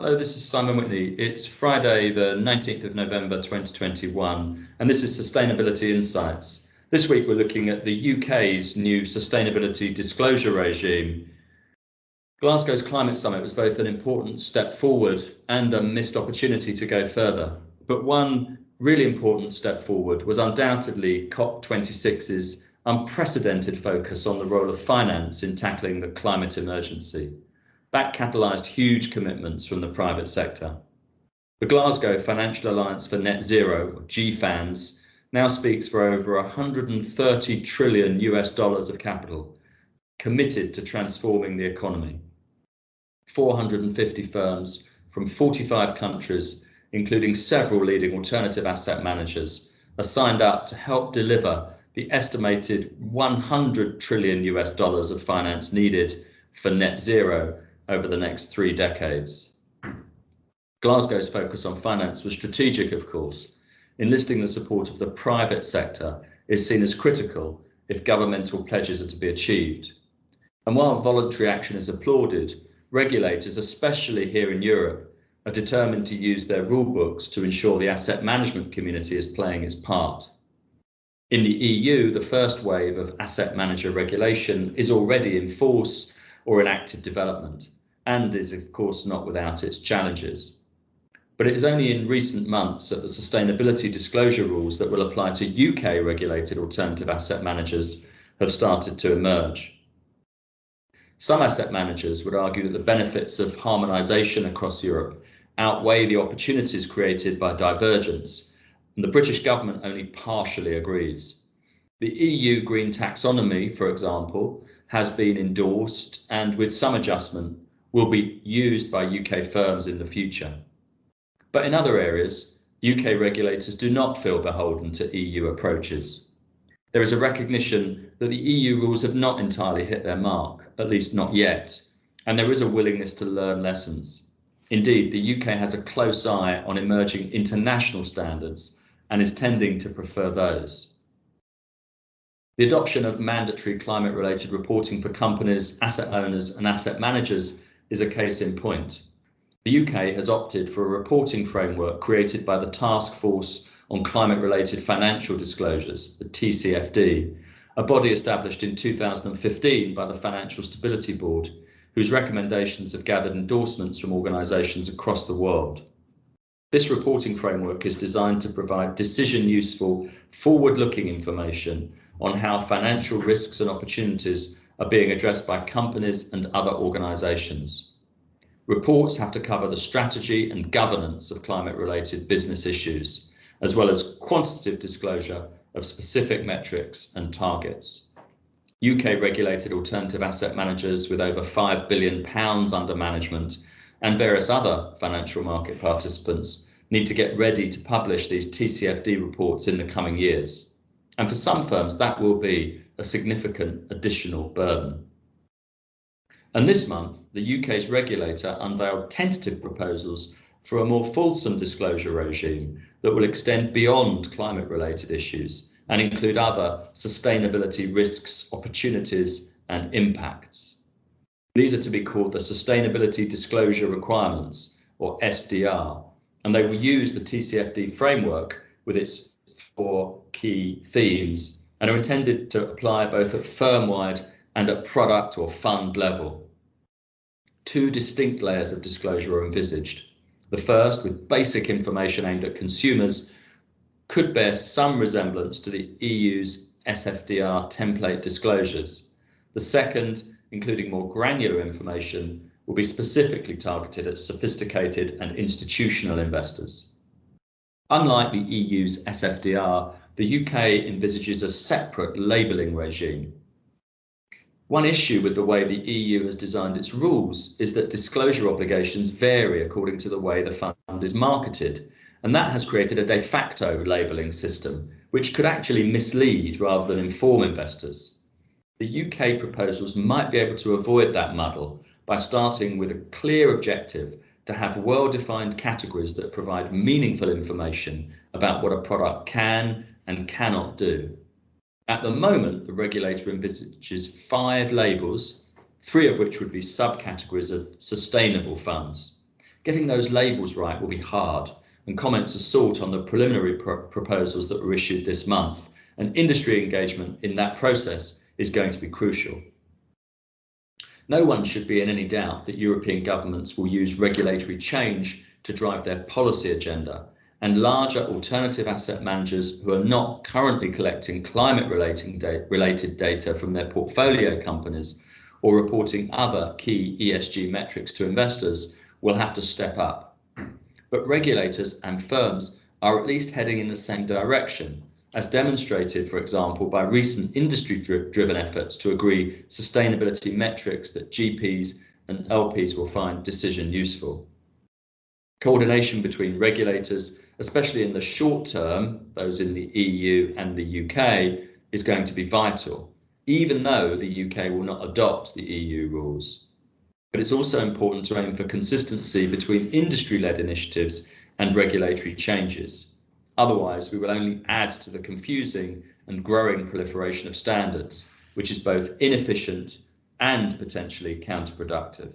Hello, this is Simon Whitney. It's Friday, the 19th of November 2021, and this is Sustainability Insights. This week we're looking at the UK's new sustainability disclosure regime. Glasgow's climate summit was both an important step forward and a missed opportunity to go further. But one really important step forward was undoubtedly COP26's unprecedented focus on the role of finance in tackling the climate emergency. That catalysed huge commitments from the private sector. The Glasgow Financial Alliance for Net Zero, or GFANZ, now speaks for over 130 trillion US dollars of capital committed to transforming the economy. 450 firms from 45 countries, including several leading alternative asset managers, are signed up to help deliver the estimated 100 trillion US dollars of finance needed for net zero over the next 3 decades. Glasgow's focus on finance was strategic, of course. Enlisting the support of the private sector is seen as critical if governmental pledges are to be achieved. And while voluntary action is applauded, regulators, especially here in Europe, are determined to use their rule books to ensure the asset management community is playing its part. In the EU, the first wave of asset manager regulation is already in force or in active development, and is of course not without its challenges. But it is only in recent months that the sustainability disclosure rules that will apply to UK regulated alternative asset managers have started to emerge. Some asset managers would argue that the benefits of harmonisation across Europe outweigh the opportunities created by divergence, and the British government only partially agrees. The EU green taxonomy, for example, has been endorsed and, with some adjustment, will be used by UK firms in the future. But in other areas, UK regulators do not feel beholden to EU approaches. There is a recognition that the EU rules have not entirely hit their mark, at least not yet, and there is a willingness to learn lessons. Indeed, the UK has a close eye on emerging international standards and is tending to prefer those. The adoption of mandatory climate-related reporting for companies, asset owners and asset managers is a case in point. The UK has opted for a reporting framework created by the Task Force on Climate-Related Financial Disclosures, the TCFD, a body established in 2015 by the Financial Stability Board, whose recommendations have gathered endorsements from organisations across the world. This reporting framework is designed to provide decision-useful, forward-looking information on how financial risks and opportunities are being addressed by companies and other organisations. Reports have to cover the strategy and governance of climate-related business issues, as well as quantitative disclosure of specific metrics and targets. UK regulated alternative asset managers with over £5 billion under management and various other financial market participants need to get ready to publish these TCFD reports in the coming years. And for some firms, that will be a significant additional burden. And this month, the UK's regulator unveiled tentative proposals for a more fulsome disclosure regime that will extend beyond climate-related issues and include other sustainability risks, opportunities and impacts. These are to be called the Sustainability Disclosure Requirements, or SDR, and they will use the TCFD framework with its 4 key themes and are intended to apply both at firm-wide and at product or fund level. 2 distinct layers of disclosure are envisaged. The first, with basic information aimed at consumers, could bear some resemblance to the EU's SFDR template disclosures. The second, including more granular information, will be specifically targeted at sophisticated and institutional investors. Unlike the EU's SFDR, the UK envisages a separate labelling regime. One issue with the way the EU has designed its rules is that disclosure obligations vary according to the way the fund is marketed, and that has created a de facto labelling system, which could actually mislead rather than inform investors. The UK proposals might be able to avoid that muddle by starting with a clear objective to have well-defined categories that provide meaningful information about what a product can and cannot do. At the moment, the regulator envisages 5 labels, 3 of which would be subcategories of sustainable funds. Getting those labels right will be hard, and comments are sought on the preliminary proposals that were issued this month, and industry engagement in that process is going to be crucial. No one should be in any doubt that European governments will use regulatory change to drive their policy agenda, and larger alternative asset managers who are not currently collecting climate-related data from their portfolio companies or reporting other key ESG metrics to investors will have to step up. But regulators and firms are at least heading in the same direction, as demonstrated, for example, by recent industry-driven efforts to agree sustainability metrics that GPs and LPs will find decision useful. Coordination between regulators, especially in the short term, those in the EU and the UK, is going to be vital, even though the UK will not adopt the EU rules. But it's also important to aim for consistency between industry-led initiatives and regulatory changes. Otherwise, we will only add to the confusing and growing proliferation of standards, which is both inefficient and potentially counterproductive.